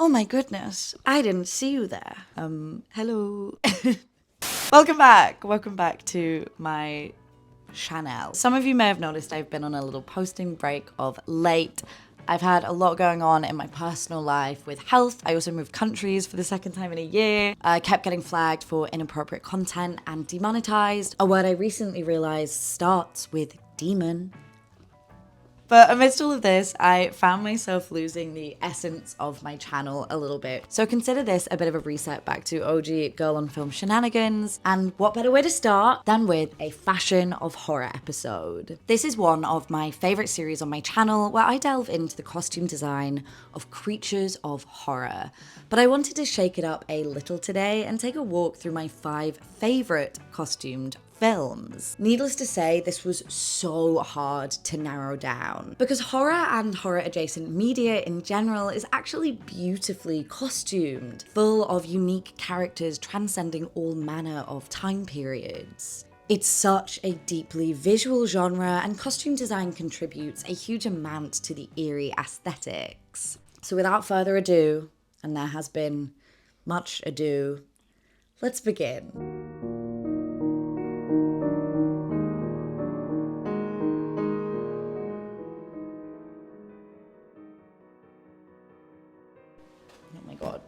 Oh my goodness, I didn't see you there. Hello. Welcome back to my channel. Some of you may have noticed I've been on a little posting break of late. I've had a lot going on in my personal life with health. I also moved countries for the second time in a year. I kept getting flagged for inappropriate content and demonetized. A word I recently realized starts with demon. But amidst all of this, I found myself losing the essence of my channel a little bit. So consider this a bit of a reset back to OG Girl on Film shenanigans. And what better way to start than with a fashion of horror episode. This is one of my favorite series on my channel where I delve into the costume design of creatures of horror. But I wanted to shake it up a little today and take a walk through my 5 favorite costumed films. Needless to say, this was so hard to narrow down because horror and horror adjacent media in general is actually beautifully costumed, full of unique characters transcending all manner of time periods. It's such a deeply visual genre, and costume design contributes a huge amount to the eerie aesthetics. So without further ado, and there has been much ado, let's begin. Oh my god.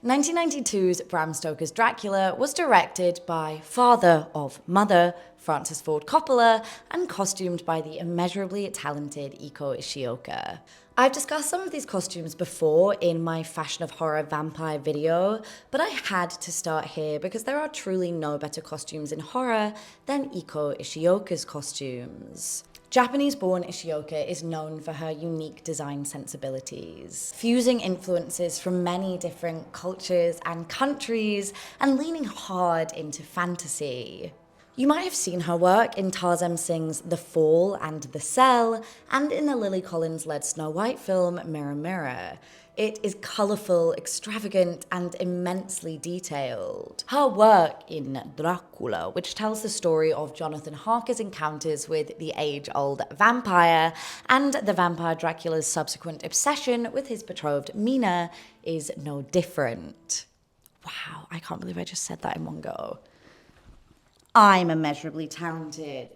1992's Bram Stoker's Dracula was directed by father of Mother, Francis Ford Coppola, and costumed by the immeasurably talented Iko Ishioka. I've discussed some of these costumes before in my Fashion of Horror Vampire video, but I had to start here because there are truly no better costumes in horror than Iko Ishioka's costumes. Japanese-born Ishioka is known for her unique design sensibilities, fusing influences from many different cultures and countries and leaning hard into fantasy. You might have seen her work in Tarzan Singh's The Fall and The Cell, and in the Lily Collins-led Snow White film Mirror Mirror. It is colourful, extravagant, and immensely detailed. Her work in Dracula, which tells the story of Jonathan Harker's encounters with the age-old vampire, and the vampire Dracula's subsequent obsession with his betrothed Mina, is no different. Wow, I can't believe I just said that in one go. I'm immeasurably talented.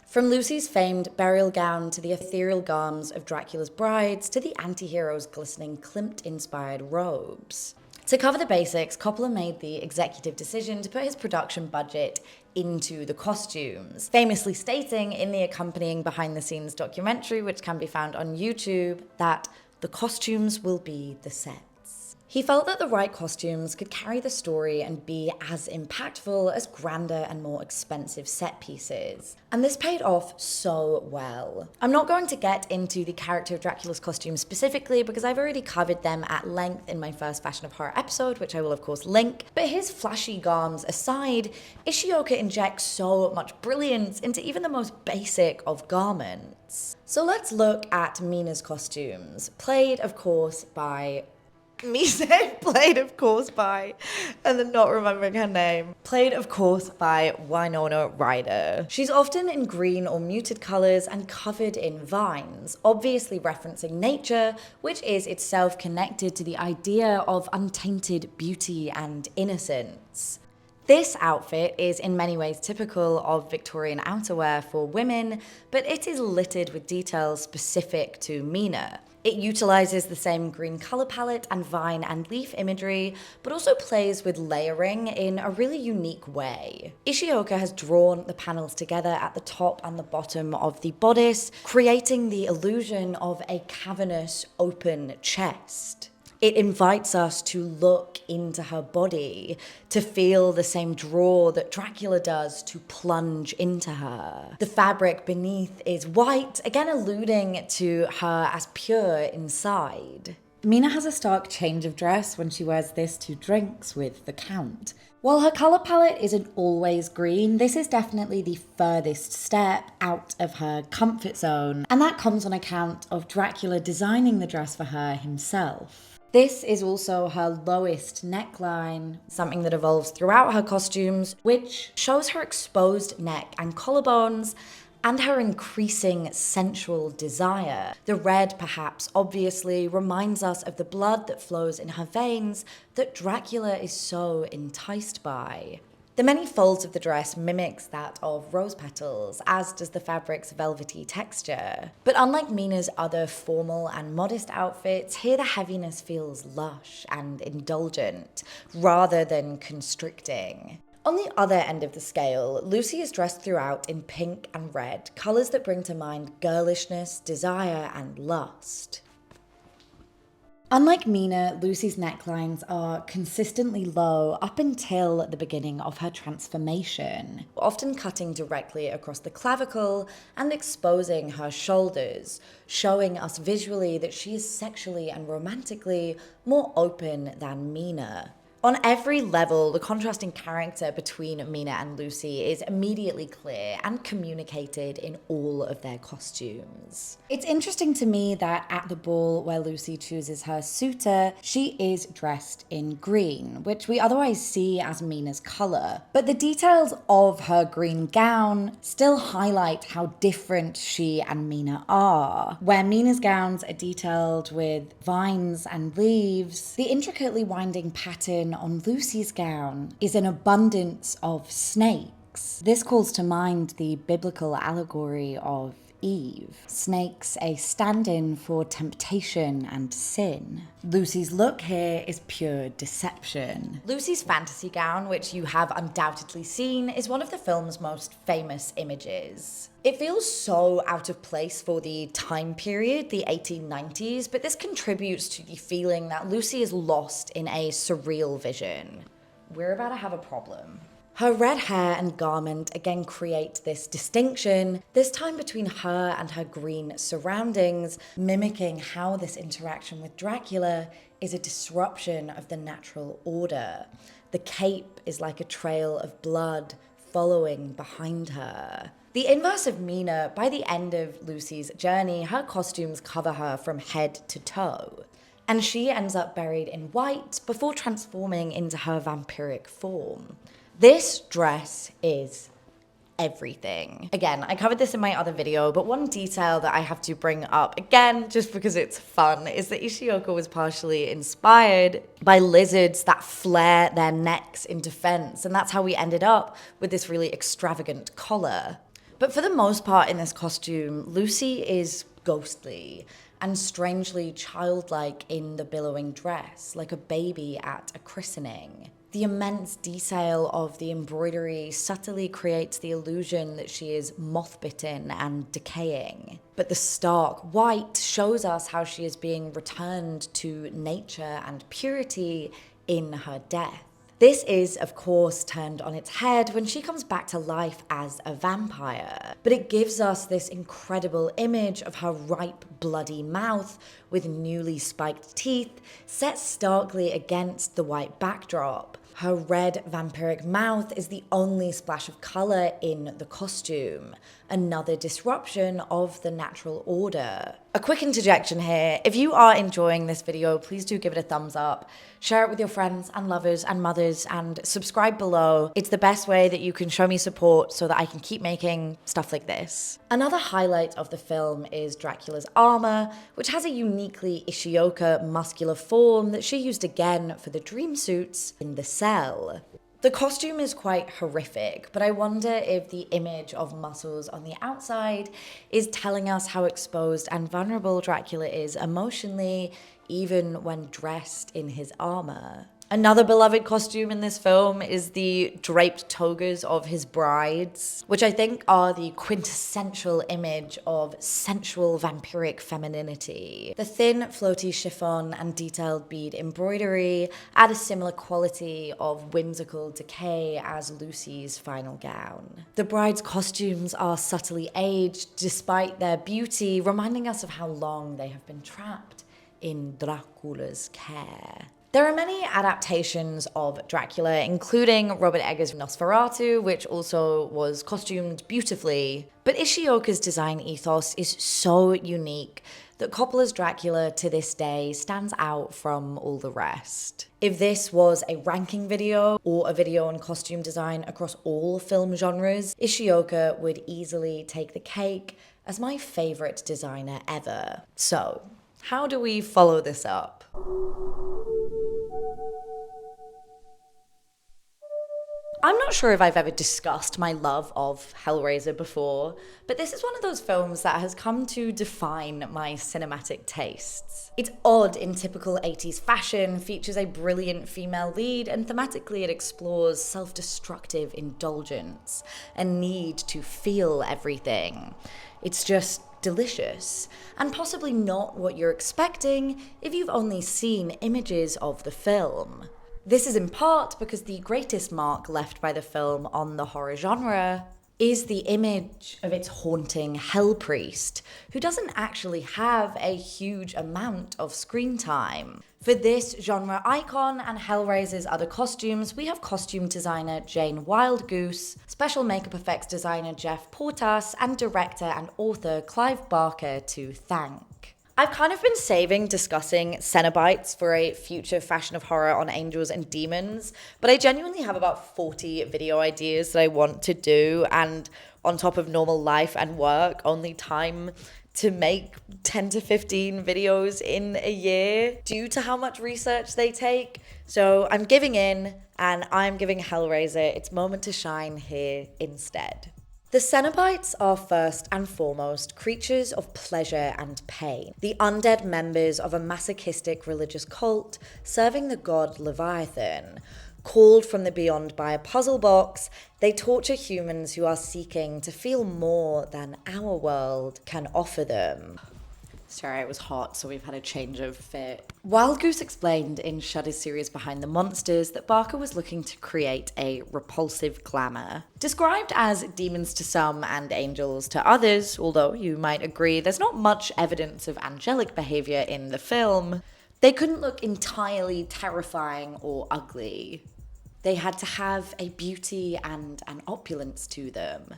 From Lucy's famed burial gown to the ethereal garms of Dracula's brides to the anti-hero's glistening Klimt-inspired robes. To cover the basics, Coppola made the executive decision to put his production budget into the costumes, famously stating in the accompanying behind-the-scenes documentary, which can be found on YouTube, that the costumes will be the set. He felt that the right costumes could carry the story and be as impactful as grander and more expensive set pieces. And this paid off so well. I'm not going to get into the character of Dracula's costumes specifically because I've already covered them at length in my first Fashion of Horror episode, which I will of course link. But his flashy garms aside, Ishioka injects so much brilliance into even the most basic of garments. So let's look at Mina's costumes, played of course by played of course by, and then not remembering her name. Played of course by Winona Ryder. She's often in green or muted colours and covered in vines, obviously referencing nature, which is itself connected to the idea of untainted beauty and innocence. This outfit is in many ways typical of Victorian outerwear for women, but it is littered with details specific to Mina. It utilizes the same green color palette and vine and leaf imagery, but also plays with layering in a really unique way. Ishioka has drawn the panels together at the top and the bottom of the bodice, creating the illusion of a cavernous open chest. It invites us to look into her body, to feel the same draw that Dracula does to plunge into her. The fabric beneath is white, again alluding to her as pure inside. Mina has a stark change of dress when she wears this to drinks with the Count. While her colour palette isn't always green, this is definitely the furthest step out of her comfort zone, and that comes on account of Dracula designing the dress for her himself. This is also her lowest neckline, something that evolves throughout her costumes, which shows her exposed neck and collarbones, and her increasing sensual desire. The red, perhaps obviously, reminds us of the blood that flows in her veins that Dracula is so enticed by. The many folds of the dress mimics that of rose petals, as does the fabric's velvety texture. But unlike Mina's other formal and modest outfits, here the heaviness feels lush and indulgent, rather than constricting. On the other end of the scale, Lucy is dressed throughout in pink and red, colours that bring to mind girlishness, desire, and lust. Unlike Mina, Lucy's necklines are consistently low up until the beginning of her transformation, often cutting directly across the clavicle and exposing her shoulders, showing us visually that she is sexually and romantically more open than Mina. On every level, the contrasting character between Mina and Lucy is immediately clear and communicated in all of their costumes. It's interesting to me that at the ball where Lucy chooses her suitor, she is dressed in green, which we otherwise see as Mina's colour. But the details of her green gown still highlight how different she and Mina are. Where Mina's gowns are detailed with vines and leaves, the intricately winding pattern on Lucy's gown is an abundance of snakes. This calls to mind the biblical allegory of Eve. Snakes, a stand-in for temptation and sin. Lucy's look here is pure deception. Lucy's fantasy gown, which you have undoubtedly seen, is one of the film's most famous images. It feels so out of place for the time period, the 1890s, but this contributes to the feeling that Lucy is lost in a surreal vision. We're about to have a problem. Her red hair and garment again create this distinction, this time between her and her green surroundings, mimicking how this interaction with Dracula is a disruption of the natural order. The cape is like a trail of blood following behind her. The inverse of Mina, by the end of Lucy's journey, her costumes cover her from head to toe, and she ends up buried in white before transforming into her vampiric form. This dress is everything. Again, I covered this in my other video, but one detail that I have to bring up again, just because it's fun, is that Ishioka was partially inspired by lizards that flare their necks in defense, and that's how we ended up with this really extravagant collar. But for the most part in this costume, Lucy is ghostly and strangely childlike in the billowing dress, like a baby at a christening. The immense detail of the embroidery subtly creates the illusion that she is moth-bitten and decaying. But the stark white shows us how she is being returned to nature and purity in her death. This is, of course, turned on its head when she comes back to life as a vampire. But it gives us this incredible image of her ripe, bloody mouth with newly spiked teeth set starkly against the white backdrop. Her red vampiric mouth is the only splash of color in the costume, another disruption of the natural order. A quick interjection here, if you are enjoying this video, please do give it a thumbs up, share it with your friends and lovers and mothers, and subscribe below. It's the best way that you can show me support so that I can keep making stuff like this. Another highlight of the film is Dracula's armor, which has a uniquely Ishioka muscular form that she used again for the dream suits in the cell. The costume is quite horrific, but I wonder if the image of muscles on the outside is telling us how exposed and vulnerable Dracula is emotionally, even when dressed in his armor. Another beloved costume in this film is the draped togas of his brides, which I think are the quintessential image of sensual vampiric femininity. The thin, floaty chiffon and detailed bead embroidery add a similar quality of whimsical decay as Lucy's final gown. The brides' costumes are subtly aged despite their beauty, reminding us of how long they have been trapped in Dracula's care. There are many adaptations of Dracula, including Robert Eggers' Nosferatu, which also was costumed beautifully. But Ishioka's design ethos is so unique that Coppola's Dracula to this day stands out from all the rest. If this was a ranking video or a video on costume design across all film genres, Ishioka would easily take the cake as my favorite designer ever. So, how do we follow this up? I'm not sure if I've ever discussed my love of Hellraiser before, but this is one of those films that has come to define my cinematic tastes. It's odd in typical 80s fashion, features a brilliant female lead, and thematically it explores self-destructive indulgence and need to feel everything. It's just delicious, and possibly not what you're expecting if you've only seen images of the film. This is in part because the greatest mark left by the film on the horror genre is the image of its haunting hell priest, who doesn't actually have a huge amount of screen time. For this genre icon and Hellraiser's other costumes, we have costume designer Jane Wildgoose, special makeup effects designer Jeff Portas, and director and author Clive Barker to thank. I've kind of been saving discussing Cenobites for a future Fashion of Horror on Angels and Demons, but I genuinely have about 40 video ideas that I want to do, and on top of normal life and work, only time to make 10 to 15 videos in a year due to how much research they take. So I'm giving in, and I'm giving Hellraiser its moment to shine here instead. The Cenobites are first and foremost creatures of pleasure and pain, the undead members of a masochistic religious cult serving the god Leviathan. Called from the beyond by a puzzle box, they torture humans who are seeking to feel more than our world can offer them. Sorry, it was hot, so we've had a change of fit. Wildgoose explained in Shudder's series Behind the Monsters that Barker was looking to create a repulsive glamour. Described as demons to some and angels to others, although you might agree there's not much evidence of angelic behavior in the film, they couldn't look entirely terrifying or ugly. They had to have a beauty and an opulence to them.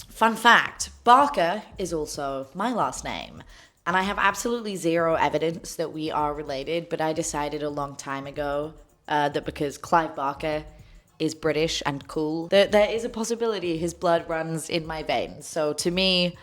Fun fact, Barker is also my last name. And I have absolutely zero evidence that we are related, but I decided a long time ago that because Clive Barker is British and cool, that there is a possibility his blood runs in my veins. So to me,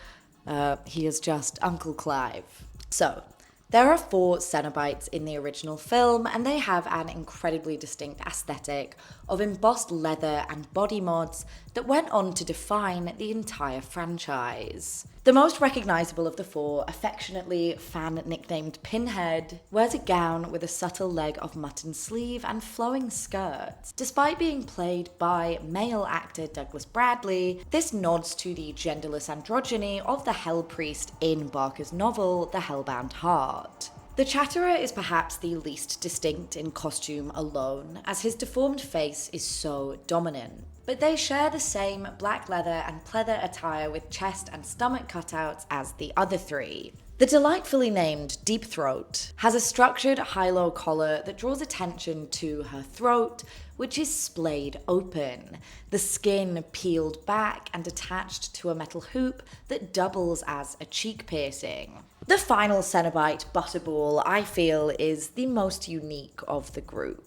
he is just Uncle Clive. So, there are 4 Cenobites in the original film, and they have an incredibly distinct aesthetic of embossed leather and body mods that went on to define the entire franchise. The most recognizable of the 4, affectionately fan-nicknamed Pinhead, wears a gown with a subtle leg of mutton sleeve and flowing skirts. Despite being played by male actor Douglas Bradley, this nods to the genderless androgyny of the Hell Priest in Barker's novel, The Hellbound Heart. The Chatterer is perhaps the least distinct in costume alone, as his deformed face is so dominant. But they share the same black leather and pleather attire with chest and stomach cutouts as the other 3. The delightfully named Deep Throat has a structured high-low collar that draws attention to her throat, which is splayed open, the skin peeled back and attached to a metal hoop that doubles as a cheek piercing. The final Cenobite, Butterball, I feel is the most unique of the group.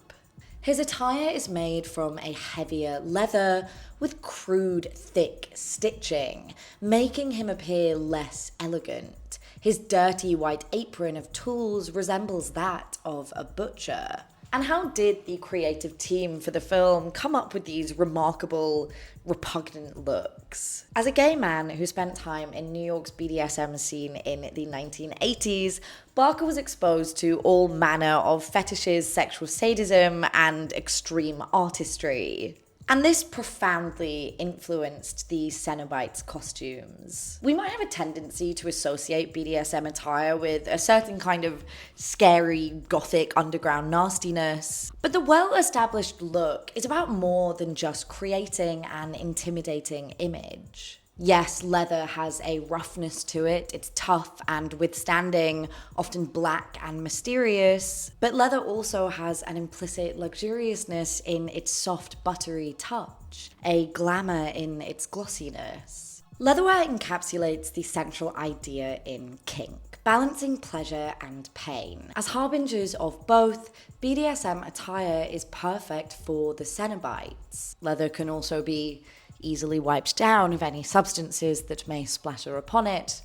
His attire is made from a heavier leather with crude, thick stitching, making him appear less elegant. His dirty white apron of tools resembles that of a butcher. And how did the creative team for the film come up with these remarkable, repugnant looks? As a gay man who spent time in New York's BDSM scene in the 1980s, Barker was exposed to all manner of fetishes, sexual sadism, and extreme artistry. And this profoundly influenced the Cenobites' costumes. We might have a tendency to associate BDSM attire with a certain kind of scary, gothic, underground nastiness. But the well-established look is about more than just creating an intimidating image. Yes, leather has a roughness to it. It's tough and withstanding, often black and mysterious. But leather also has an implicit luxuriousness in its soft, buttery touch, a glamour in its glossiness. Leatherwear encapsulates the central idea in kink, balancing pleasure and pain. As harbingers of both, BDSM attire is perfect for the Cenobites. Leather can also be easily wiped down of any substances that may splatter upon it.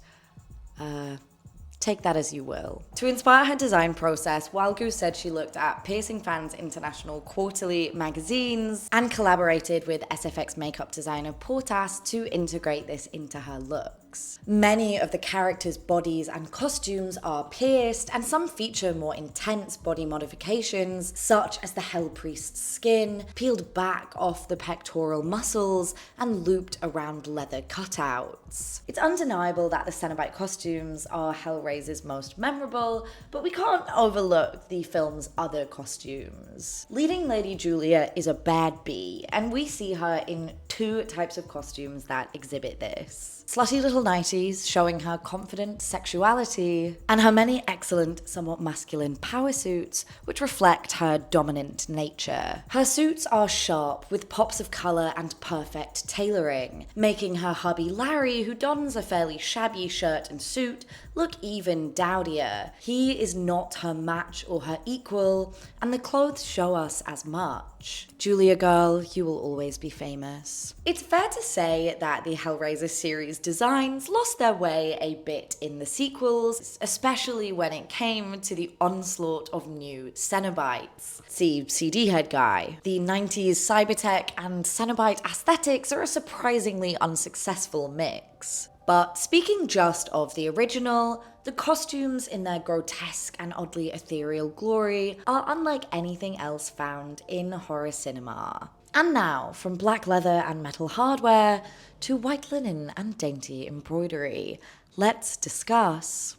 Take that as you will. To inspire her design process, Walgu said she looked at Piercing Fans International quarterly magazines and collaborated with SFX makeup designer Portas to integrate this into her looks. Many of the characters' bodies and costumes are pierced, and some feature more intense body modifications, such as the Hell Priest's skin, peeled back off the pectoral muscles and looped around leather cutouts. It's undeniable that the Cenobite costumes are Hellraiser's most memorable, but we can't overlook the film's other costumes. Leading Lady Julia is a bad bee, and we see her in two types of costumes that exhibit this. Slutty little nighties showing her confident sexuality, and her many excellent, somewhat masculine power suits which reflect her dominant nature. Her suits are sharp with pops of colour and perfect tailoring, making her hubby Larry, who dons a fairly shabby shirt and suit, look even dowdier. He is not her match or her equal, and the clothes show us as much. Julia girl, you will always be famous. It's fair to say that the Hellraiser series designs lost their way a bit in the sequels, especially when it came to the onslaught of new Cenobites. See CD head guy. The 90s cybertech and Cenobite aesthetics are a surprisingly unsuccessful mix. But speaking just of the original, the costumes in their grotesque and oddly ethereal glory are unlike anything else found in horror cinema. And now, from black leather and metal hardware to white linen and dainty embroidery, let's discuss.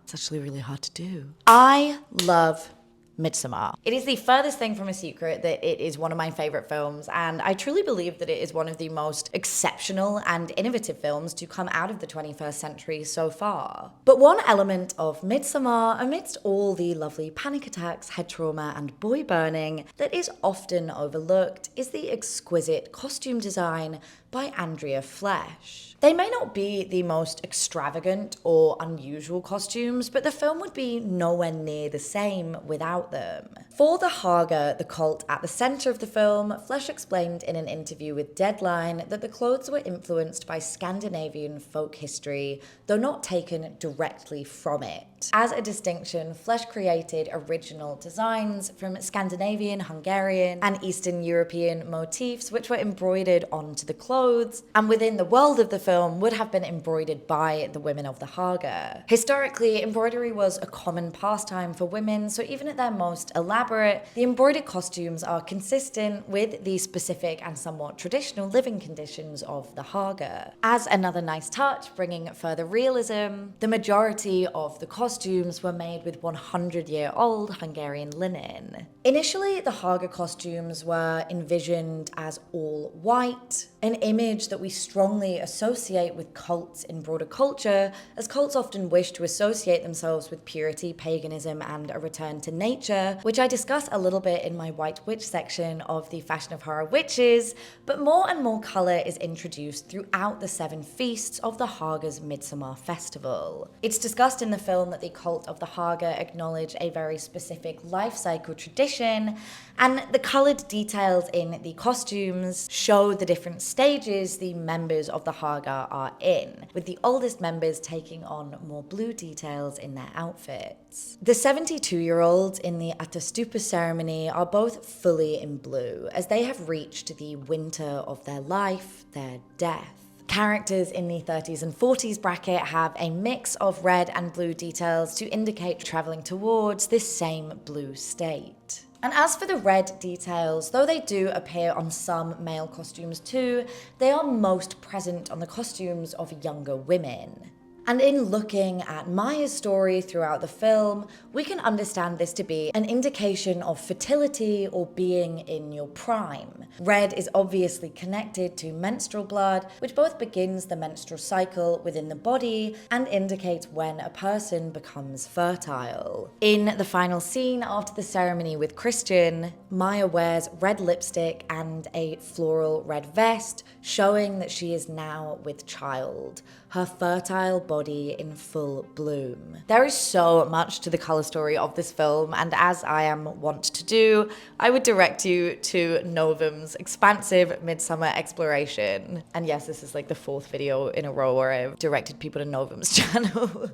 It's actually really hard to do. I love Midsommar. It is the furthest thing from a secret that it is one of my favorite films, and I truly believe that it is one of the most exceptional and innovative films to come out of the 21st century so far. But one element of Midsommar, amidst all the lovely panic attacks, head trauma, and boy burning that is often overlooked, is the exquisite costume design by Andrea Flesch. They may not be the most extravagant or unusual costumes, but the film would be nowhere near the same without them. For the Haga, the cult at the center of the film, Flesch explained in an interview with Deadline that the clothes were influenced by Scandinavian folk history, though not taken directly from it. As a distinction, Flesch created original designs from Scandinavian, Hungarian, and Eastern European motifs which were embroidered onto the clothes, and within the world of the film would have been embroidered by the women of the Haga. Historically, embroidery was a common pastime for women, so even at their most elaborate, the embroidered costumes are consistent with the specific and somewhat traditional living conditions of the Haga. As another nice touch, bringing further realism, the majority of the costumes were made with 100-year-old Hungarian linen. Initially, the Haga costumes were envisioned as all white, an image that we strongly associate with cults in broader culture, as cults often wish to associate themselves with purity, paganism, and a return to nature, which I discuss a little bit in my White Witch section of the Fashion of Horror Witches, but more and more colour is introduced throughout the 7 feasts of the Haga's Midsommar festival. It's discussed in the film that the cult of the Haga acknowledge a very specific life cycle tradition, and the coloured details in the costumes show the different stages the members of the Haga are in, with the oldest members taking on more blue details in their outfits. The 72-year-olds in the Atastupa ceremony are both fully in blue, as they have reached the winter of their life, their death. Characters in the 30s and 40s bracket have a mix of red and blue details to indicate travelling towards this same blue state. And as for the red details, though they do appear on some male costumes too, they are most present on the costumes of younger women. And in looking at Maya's story throughout the film, we can understand this to be an indication of fertility or being in your prime. Red is obviously connected to menstrual blood, which both begins the menstrual cycle within the body and indicates when a person becomes fertile. In the final scene after the ceremony with Christian, Maya wears red lipstick and a floral red vest, showing that she is now with child, her fertile body in full bloom. There is so much to the color story of this film, and as I am wont to do, I would direct you to Novum's expansive Midsommar exploration. And yes, this is like the 4th video in a row where I've directed people to Novum's channel.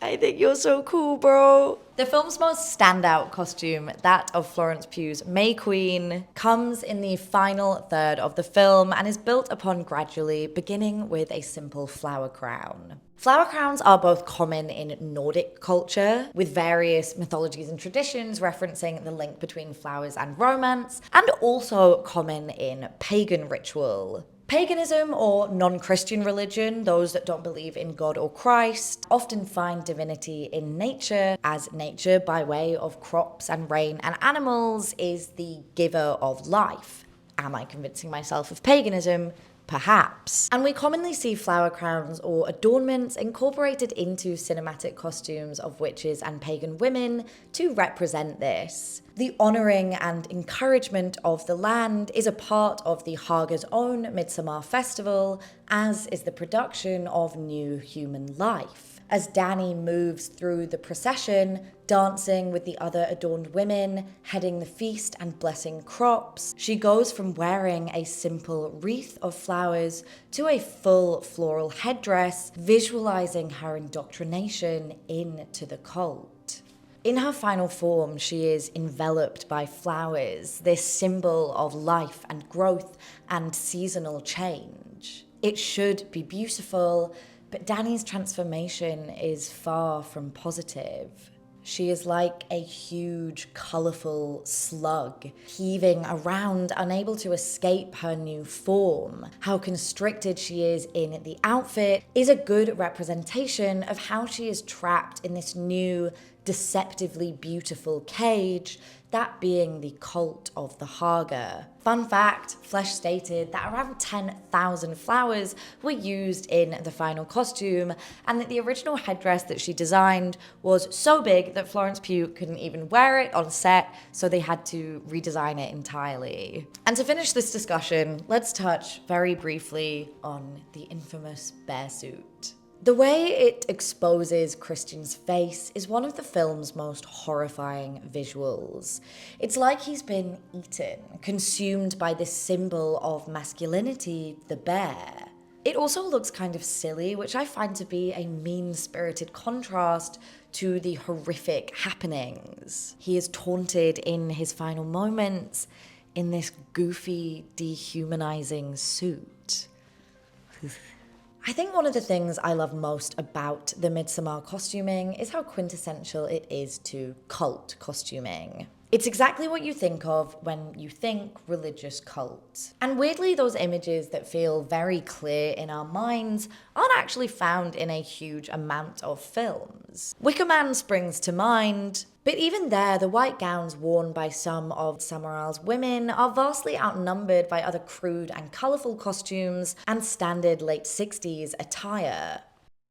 I think you're so cool, bro. The film's most standout costume, that of Florence Pugh's May Queen, comes in the final third of the film and is built upon gradually, beginning with a simple flower crown. Flower crowns are both common in Nordic culture, with various mythologies and traditions referencing the link between flowers and romance, and also common in pagan ritual. Paganism, or non-Christian religion, those that don't believe in God or Christ, often find divinity in nature, as nature, by way of crops and rain and animals, is the giver of life. Am I convincing myself of paganism? Perhaps. And we commonly see flower crowns or adornments incorporated into cinematic costumes of witches and pagan women to represent this. The honouring and encouragement of the land is a part of the Haga's own Midsommar festival, as is the production of new human life. As Dani moves through the procession, dancing with the other adorned women, heading the feast and blessing crops, she goes from wearing a simple wreath of flowers to a full floral headdress, visualizing her indoctrination into the cult. In her final form, she is enveloped by flowers, this symbol of life and growth and seasonal change. It should be beautiful, but Dani's transformation is far from positive. She is like a huge, colourful slug, heaving around, unable to escape her new form. How constricted she is in the outfit is a good representation of how she is trapped in this new, deceptively beautiful cage, that being the cult of the Haga. Fun fact, Flesh stated that around 10,000 flowers were used in the final costume, and that the original headdress that she designed was so big that Florence Pugh couldn't even wear it on set, so they had to redesign it entirely. And to finish this discussion, let's touch very briefly on the infamous bear suit. The way it exposes Christian's face is one of the film's most horrifying visuals. It's like he's been eaten, consumed by this symbol of masculinity, the bear. It also looks kind of silly, which I find to be a mean-spirited contrast to the horrific happenings. He is taunted in his final moments in this goofy, dehumanizing suit. I think one of the things I love most about the Midsommar costuming is how quintessential it is to cult costuming. It's exactly what you think of when you think religious cult. And weirdly, those images that feel very clear in our minds aren't actually found in a huge amount of films. Wicker Man springs to mind, but even there, the white gowns worn by some of Samael's women are vastly outnumbered by other crude and colourful costumes and standard late 60s attire.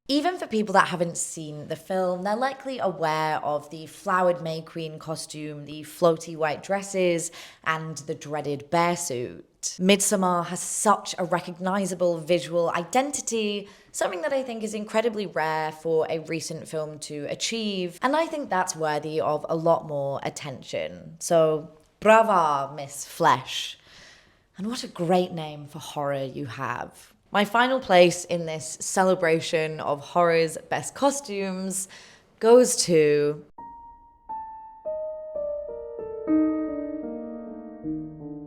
Even for people that haven't seen the film, they're likely aware of the flowered May Queen costume, the floaty white dresses, and the dreaded bear suit. Midsommar has such a recognisable visual identity, something that I think is incredibly rare for a recent film to achieve, and I think that's worthy of a lot more attention. So, brava, Miss Flesh. And what a great name for horror you have. My final place in this celebration of horror's best costumes goes to...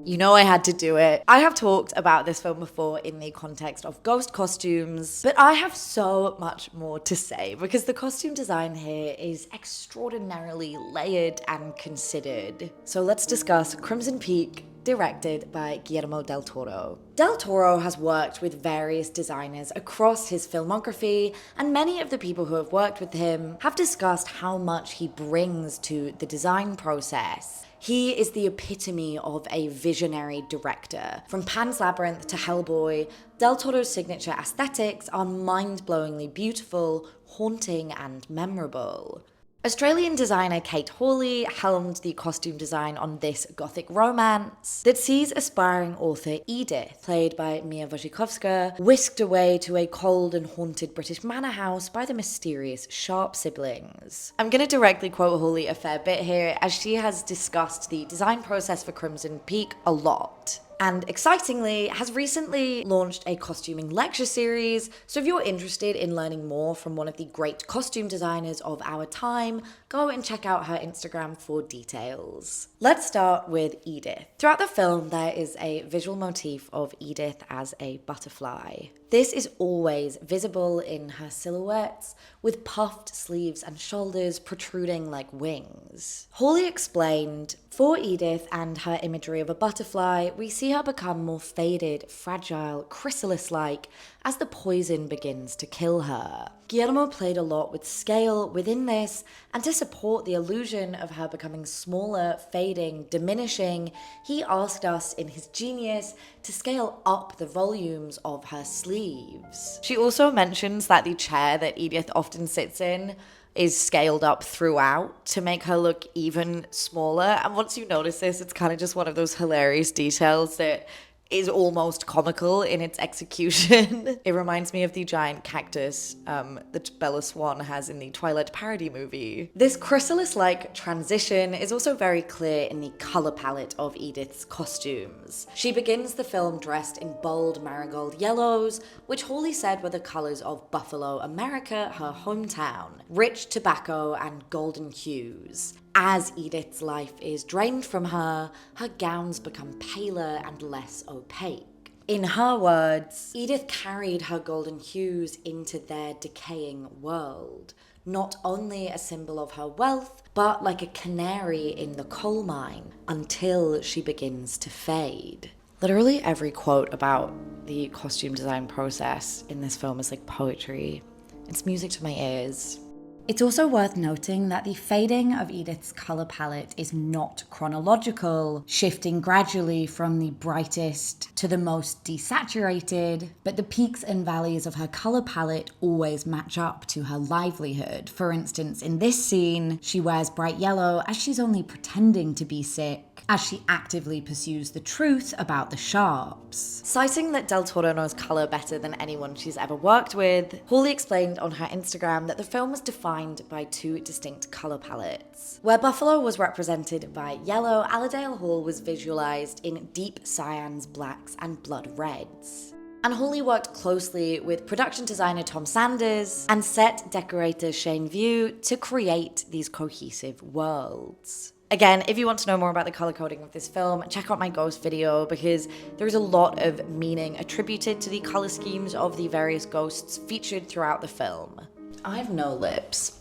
You know I had to do it. I have talked about this film before in the context of ghost costumes, but I have so much more to say because the costume design here is extraordinarily layered and considered. So let's discuss Crimson Peak, directed by Guillermo del Toro. Del Toro has worked with various designers across his filmography, and many of the people who have worked with him have discussed how much he brings to the design process. He is the epitome of a visionary director. From Pan's Labyrinth to Hellboy, Del Toro's signature aesthetics are mind-blowingly beautiful, haunting, and memorable. Australian designer Kate Hawley helmed the costume design on this gothic romance that sees aspiring author Edith, played by Mia Wasikowska, whisked away to a cold and haunted British manor house by the mysterious Sharp siblings. I'm going to directly quote Hawley a fair bit here, as she has discussed the design process for Crimson Peak a lot. And excitingly, has recently launched a costuming lecture series, so if you're interested in learning more from one of the great costume designers of our time, go and check out her Instagram for details. Let's start with Edith. Throughout the film, there is a visual motif of Edith as a butterfly. This is always visible in her silhouettes, with puffed sleeves and shoulders protruding like wings. Hawley explained, for Edith and her imagery of a butterfly, we see her become more faded, fragile, chrysalis-like as the poison begins to kill her. Guillermo played a lot with scale within this, and to support the illusion of her becoming smaller, fading, diminishing, he asked us in his genius to scale up the volumes of her sleeves. She also mentions that the chair that Edith often sits in is scaled up throughout to make her look even smaller. And once you notice this, it's kind of just one of those hilarious details that is almost comical in its execution. It reminds me of the giant cactus that Bella Swan has in the Twilight parody movie. This chrysalis-like transition is also very clear in the color palette of Edith's costumes. She begins the film dressed in bold marigold yellows, which Hawley said were the colors of Buffalo, America, her hometown, rich tobacco and golden hues. As Edith's life is drained from her, her gowns become paler and less opaque. In her words, Edith carried her golden hues into their decaying world, not only a symbol of her wealth, but like a canary in the coal mine, until she begins to fade. Literally every quote about the costume design process in this film is like poetry. It's music to my ears. It's also worth noting that the fading of Edith's color palette is not chronological, shifting gradually from the brightest to the most desaturated, but the peaks and valleys of her color palette always match up to her livelihood. For instance, in this scene, she wears bright yellow as she's only pretending to be sick, as she actively pursues the truth about the Sharps. Citing that Del Toro knows color better than anyone she's ever worked with, Hawley explained on her Instagram that the film was defined by two distinct color palettes. Where Buffalo was represented by yellow, Allerdale Hall was visualized in deep cyans, blacks, and blood reds. And Hawley worked closely with production designer Tom Sanders and set decorator Shane View to create these cohesive worlds. Again, if you want to know more about the color coding of this film, check out my ghost video, because there's a lot of meaning attributed to the color schemes of the various ghosts featured throughout the film. I have no lips.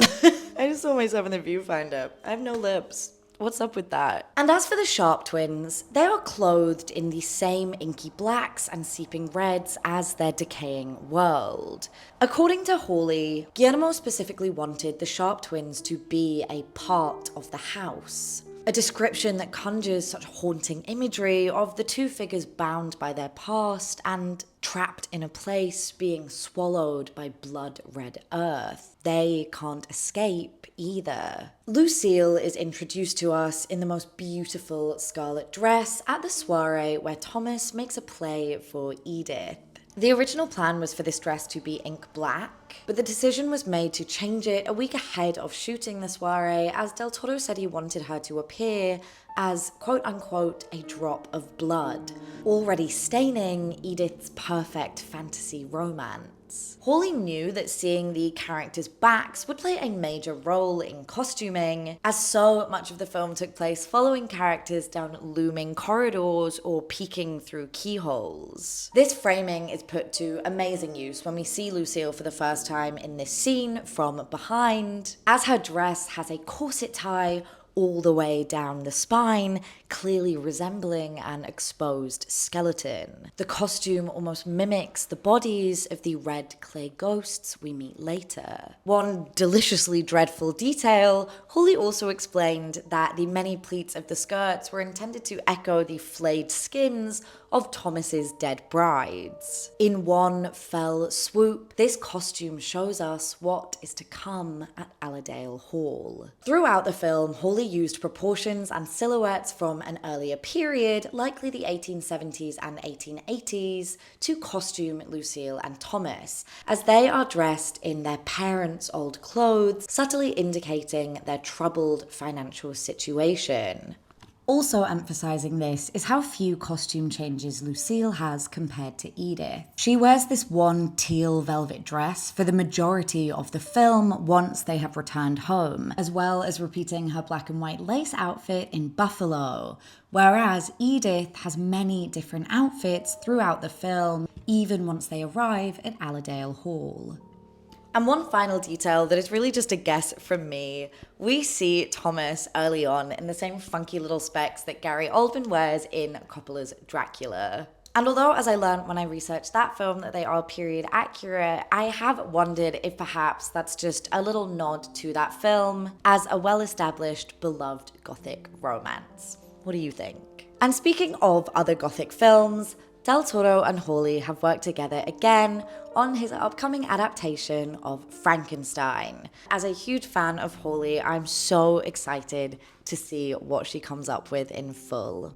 I just saw myself in the viewfinder. I have no lips. What's up with that? And as for the Sharp twins, they are clothed in the same inky blacks and seeping reds as their decaying world. According to Hawley, Guillermo specifically wanted the Sharp twins to be a part of the house. A description that conjures such haunting imagery of the two figures bound by their past and trapped in a place being swallowed by blood-red earth. They can't escape either. Lucille is introduced to us in the most beautiful scarlet dress at the soiree where Thomas makes a play for Edith. The original plan was for this dress to be ink black, but the decision was made to change it a week ahead of shooting the soiree, as Del Toro said he wanted her to appear as quote-unquote a drop of blood, already staining Edith's perfect fantasy romance. Hawley knew that seeing the characters' backs would play a major role in costuming, as so much of the film took place following characters down looming corridors or peeking through keyholes. This framing is put to amazing use when we see Lucille for the first time in this scene from behind, as her dress has a corset tie all the way down the spine, clearly resembling an exposed skeleton. The costume almost mimics the bodies of the red clay ghosts we meet later. One deliciously dreadful detail, Hawley also explained that the many pleats of the skirts were intended to echo the flayed skins of Thomas's dead brides. In one fell swoop, this costume shows us what is to come at Allerdale Hall. Throughout the film, Hawley used proportions and silhouettes from an earlier period, likely the 1870s and 1880s, to costume Lucille and Thomas, as they are dressed in their parents' old clothes, subtly indicating their troubled financial situation. Also emphasizing this is how few costume changes Lucille has compared to Edith. She wears this one teal velvet dress for the majority of the film once they have returned home, as well as repeating her black and white lace outfit in Buffalo, whereas Edith has many different outfits throughout the film, even once they arrive at Allerdale Hall. And one final detail that is really just a guess from me, we see Thomas early on in the same funky little specs that Gary Oldman wears in Coppola's Dracula. And although, as I learned when I researched that film, that they are period accurate, I have wondered if perhaps that's just a little nod to that film as a well-established, beloved Gothic romance. What do you think? And speaking of other Gothic films, Del Toro and Hawley have worked together again on his upcoming adaptation of Frankenstein. As a huge fan of Hawley, I'm so excited to see what she comes up with in full.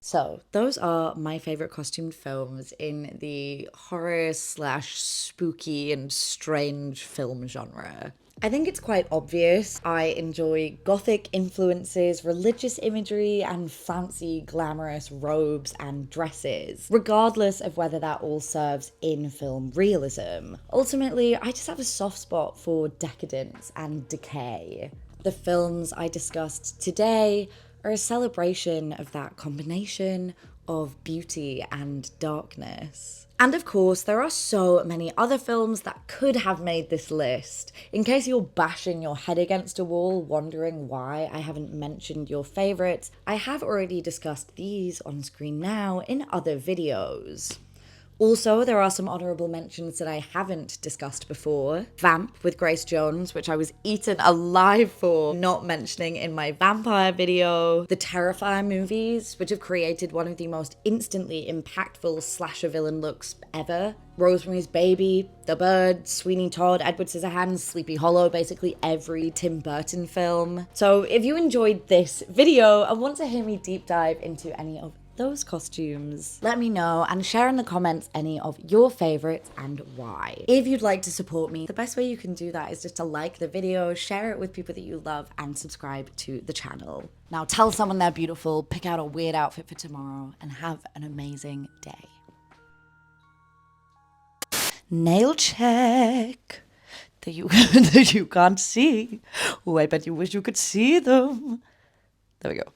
So, those are my favorite costumed films in the horror/spooky and strange film genre. I think it's quite obvious I enjoy gothic influences, religious imagery, and fancy, glamorous robes and dresses, regardless of whether that all serves in-film realism. Ultimately, I just have a soft spot for decadence and decay. The films I discussed today are a celebration of that combination of beauty and darkness. And of course, there are so many other films that could have made this list. In case you're bashing your head against a wall, wondering why I haven't mentioned your favorites, I have already discussed these on screen now in other videos. Also, there are some honourable mentions that I haven't discussed before. Vamp with Grace Jones, which I was eaten alive for not mentioning in my vampire video. The Terrifier movies, which have created one of the most instantly impactful slasher villain looks ever. Rosemary's Baby, The Bird, Sweeney Todd, Edward Scissorhands, Sleepy Hollow, basically every Tim Burton film. So if you enjoyed this video and want to hear me deep dive into any of those costumes, let me know and share in the comments any of your favorites and why. If you'd like to support me, the best way you can do that is just to like the video, share it with people that you love, and subscribe to the channel. Now tell someone they're beautiful, pick out a weird outfit for tomorrow, and have an amazing day. Nail check that you that you can't see. Oh, I bet you wish you could see them. There we go.